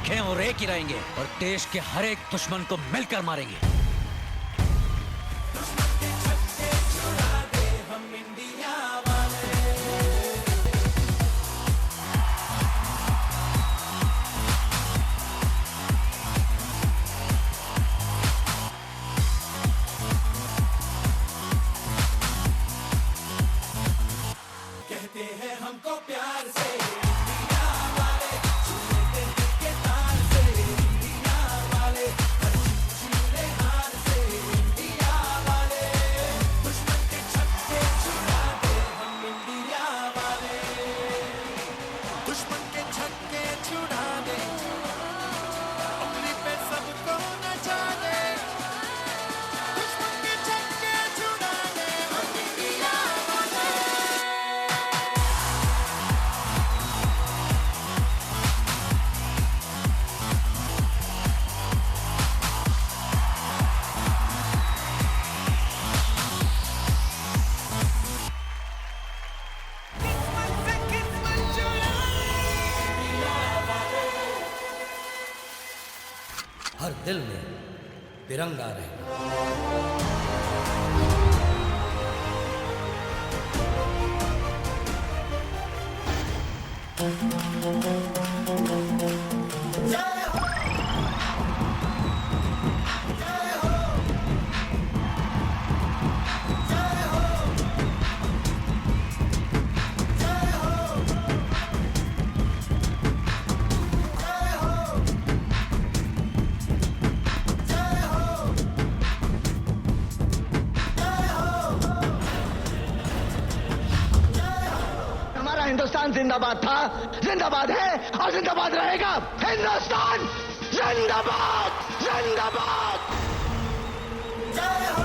एक हैं और एक ही रहेंगे और देश के हर एक दुश्मन को मिलकर मारेंगे। हर दिल में तिरंगा रहेगा। हिंदुस्तान जिंदाबाद था, जिंदाबाद है और जिंदाबाद रहेगा। हिंदुस्तान जिंदाबाद, जिंदाबाद। जय हो।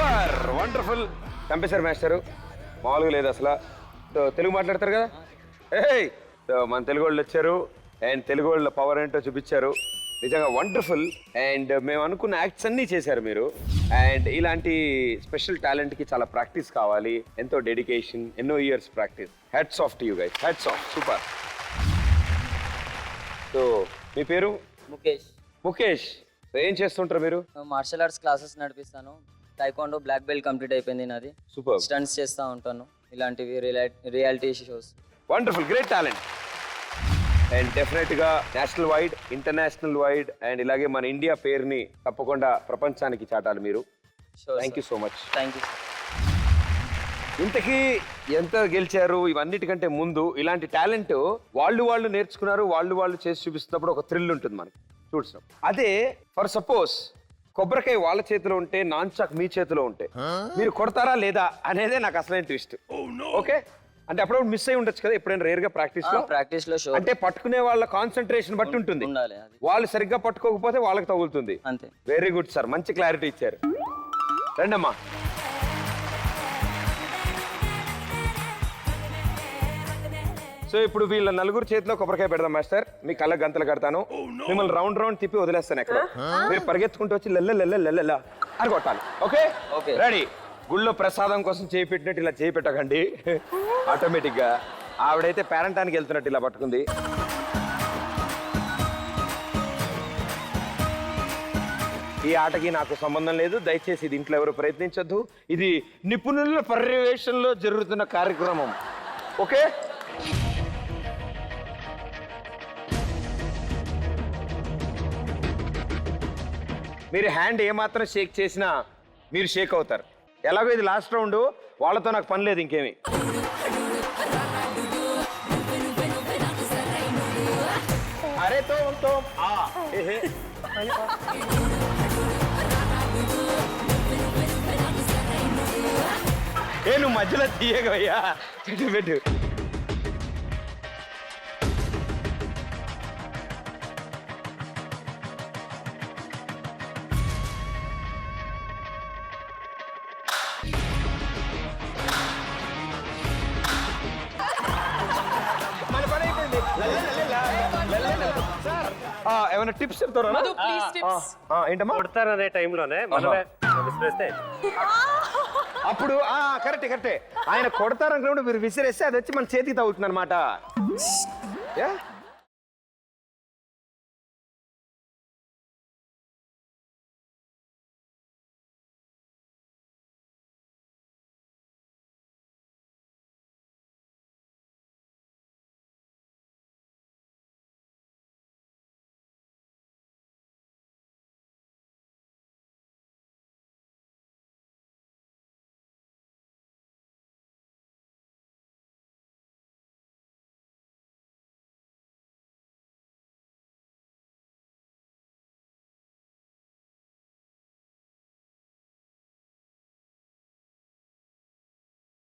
సూపర్ వండర్ఫుల్ చంపేశారు మాస్టరు మామూలుగా లేదు అసలు సో తెలుగు మాట్లాడతారు కదా ఏయ్ సో మన తెలుగు వాళ్ళు వచ్చారు అండ్ తెలుగు వాళ్ళ పవర్ ఏంటో చూపించారు నిజంగా వండర్ఫుల్ అండ్ మేము అనుకున్న యాక్ట్స్ అన్నీ చేశారు మీరు అండ్ ఇలాంటి స్పెషల్ టాలెంట్కి చాలా ప్రాక్టీస్ కావాలి ఎంతో డెడికేషన్ ఎన్నో years practice hats off to you guys hats off super so మీ పేరు ముఖేష్ సో ఏం చేస్తుంటారు మీరు మార్షల్ ఆర్ట్స్ క్లాసెస్ నడిపిస్తాను టైక్వాండో బ్లాక్ బెల్ట్ కంప్లీట్ అయిపోయింది నాది సూపర్ స్టంట్స్ చేస్తూ ఉంటాను ఇలాంటివి reality shows wonderful great talent and డెఫినెట్గా national wide international wide and ఇలాగే మన ఇండియా పేరుని తప్పకుండా ప్రపంచానికి చాటాలి మీరు thank you so much thank you ఇంతకీ ఎంత గెలిచారు ఇవన్నిటికంటే ముందు ఇలాంటి టాలెంట్ వాళ్ళు నేర్చుకున్నారు వాళ్ళు చేసి చూపిస్తున్నప్పుడు ఒక థ్రిల్ ఉంటుంది మనకి చూసినాం అదే ఫర్ సపోజ్ కొబ్బరికాయ వాళ్ళ చేతిలో ఉంటే నాన్ చాక్ మీ చేతిలో ఉంటే మీరు కొడతారా లేదా అనేదే నాకు అసలైన ట్విస్ట్ ఓకే అంటే అప్పుడు మిస్ అయి ఉండొచ్చు కదా ఎప్పుడైనా రేర్ గా ప్రాక్టీస్ లో షో అంటే పట్టుకునే వాళ్ళ కాన్సన్ట్రేషన్ బట్టి ఉంటుంది ఉండాలి అది వాళ్ళు సరిగ్గా పట్టుకోకపోతే వాళ్ళకి తగులుతుంది అంతే వెరీ గుడ్ సార్ మంచి క్లారిటీ ఇచ్చారు రండమ్మా సో ఇప్పుడు వీళ్ళ నలుగురు చేతిలో కొబ్బరికాయ పెడదాం మాస్టర్ మీ కళ్ళ గంతలు కడతాను మిమ్మల్ని రౌండ్ తిప్పి వదిలేస్తాను ఎక్కడ మీరు పరిగెత్తుకుంటూ వచ్చి లెల్ల అని కొట్టాలి ఓకే ఓకే రెడీ గుళ్ళో ప్రసాదం కోసం చేయి పెట్టినట్టు ఇలా చేయి పెట్టకండి ఆటోమేటిక్ గా ఆవిడైతే పేరంటానికి వెళ్తున్నట్టు ఇలా పట్టుకుంది ఈ ఆటకి నాకు సంబంధం లేదు దయచేసి ఇది ఇంట్లో ఎవరు ప్రయత్నించొద్దు ఇది నిపుణుల పర్యవేక్షణలో జరుగుతున్న కార్యక్రమం ఓకే మీరు హ్యాండ్ ఏమాత్రం షేక్ చేసినా మీరు షేక్ అవుతారు ఎలాగో ఇది లాస్ట్ రౌండ్ వాళ్ళతో నాకు పని లేదు ఇంకేమి అరే ఏ నువ్వు మధ్యలో తీయగయ్యా పెట్టు ఏమైనా టిప్స్ చెప్తారా ఏంటమ్మా కొడతారనే టైంలోనే అప్పుడు కరెక్టే ఆయన కొడతారనుకున్నప్పుడు మీరు విసిరేస్తే అది వచ్చి మన చేతికి తగ్గుతుంది అనమాట